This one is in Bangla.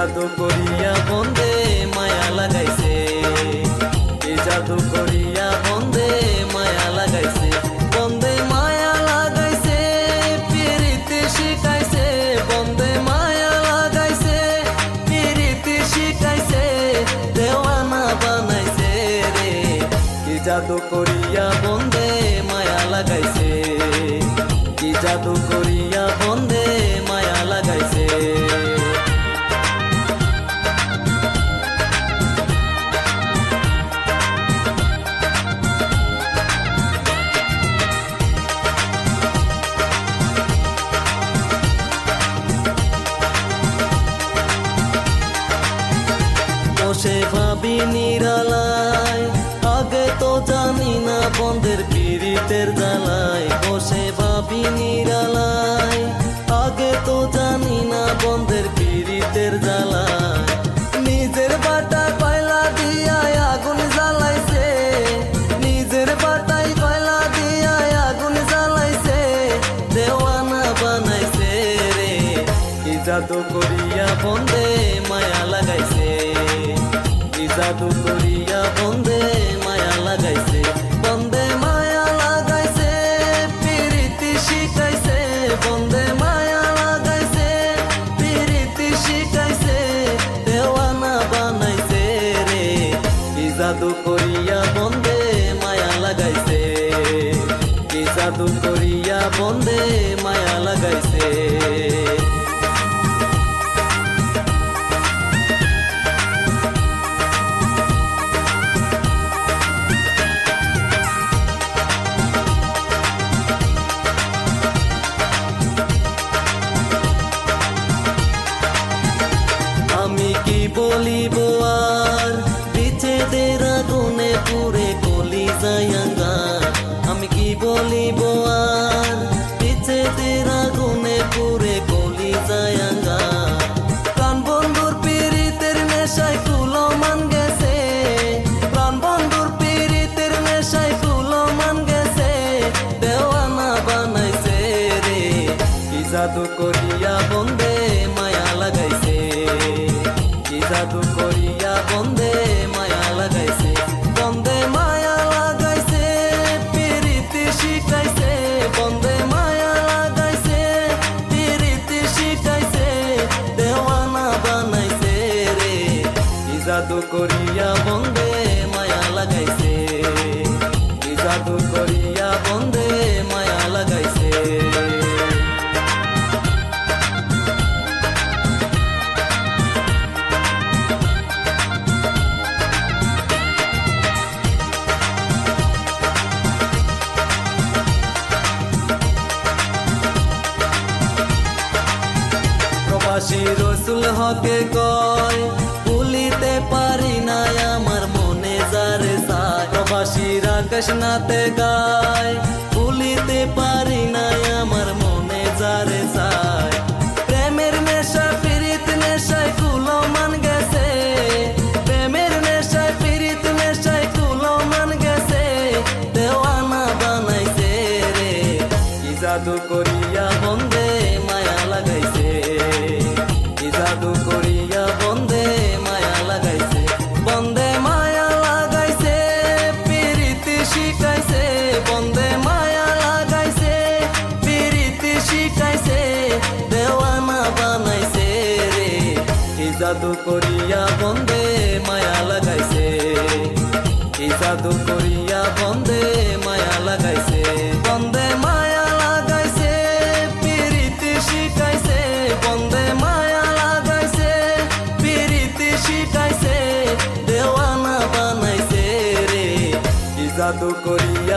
জাদু করিয়া বন্দে মায়া লাগাইছে, কি জাদু করিয়া বন্দে মায়া লাগাইছে, বন্দে মায়া লাগাইছে, পিরিতি শিখাইছে, বন্দে মায়া লাগাইছে, পিরিতি শিখাইছে, দেওয়ানা বানাইছে রে, কি জাদু করিয়া বন্দে মায়া লাগাইছে, কি জাদু করিয়া বন্দে মায়া লাগাইছে। বসে ভাবি নিরালায়, আগে তো জানি না বন্ধের পীড়িতের জ্বালায়, বসে ভাবি নিরালায়, আগে তো জানি না বন্ধের পীড়িতের জ্বালায়, নিজের বাটায় কয়লা দিয়া আগুন জ্বালাইছে, নিজের বাটায় কয়লা দিয়া আগুন জ্বালাইছে, দেওয়ানা বানাইছে রে, কি জাদু করিয়া বন্দে মায়া লাগাইছে, কি জাদু করিয়া বন্দে মায়া লাগাইছে, বন্দে মায়া লাগাইছে, পিরিতি শিখাইছে, বন্দে মায়া লাগাইছে, পিরিতি শিখাইছে, দেওয়ানা বানাইছে রে, কি জাদু করিয়া বন্দে মায়া লাগাইছে, কি জাদু করিয়া বন্দে মায়া লাগাইছে। আমি কি বলিব আর, বিচ্ছেদের আগুনে পুড়ে কলি যায়ঙ্গা, আমি কি বলিব আর, বিচ্ছেদের আগুনে পুড়ে কলি যায়ঙ্গা, প্রাণ বন্ধুর পীড়িতের নেশায় কুলো মান গেছে, প্রাণ বন্ধুর পীড়িতের নেশায় কুলো মান গেছে, দেওয়ানা বানাইছে রে, কি জাদু করিয়া বন্দে মায়া লাগাইছে, কি জাদু করিয়া বন্দে মায়া লাগাইছে, বন্দে মায়া লাগাইছে, পিরিতি শিখাইছে, বন্দে মায়া লাগাইছে, পিরিতি শিখাইছে, দেওয়ানা বানাইছে রে, কি জাদু করিয়া বন্দে মায়া লাগাইছে, কি জাদু করিয়া বন্দে মায়া লাগাইছে। প্রবাসী রসুল হকে কয়, ভুলিতে পারি না আমার মনে যারে চায়, প্রবাসী রাকেশ নাতে গায়, ভুলিতে পারি না আমার মনে যারে চায়, প্রেমের নেশা পীড়িত নেশায় কুলো মান গেছে, প্রেমের নেশায় পীড়িত নেশায় কুলো মান গেছে, দেওয়ানা বানাইছে রে, কি জাদু করিয়া বন্দে মায়া লাগাইছে, কি জাদু করিয়া বন্দে মায়া লাগাইছে, বন্দে মায়া লাগাইছে, পিরিতি শিখাইছে, বন্দে মায়া লাগাইছে, পিরিতি শিখাইছে, দেওয়ানা বানাইছে রে, কি জাদু করিয়া বন্দে মায়া লাগাইছে, কি জাদু করিয়া বন্দে মায়া লাগাইছে, বন্দে মায়া লাগাইছে, পিরিতি শিখাইছে, বন্দে মায়া লাগাইছে, পিরিতি শিখাইছে, দেওয়ানা বানাইছে রে, কি জাদু করিয়া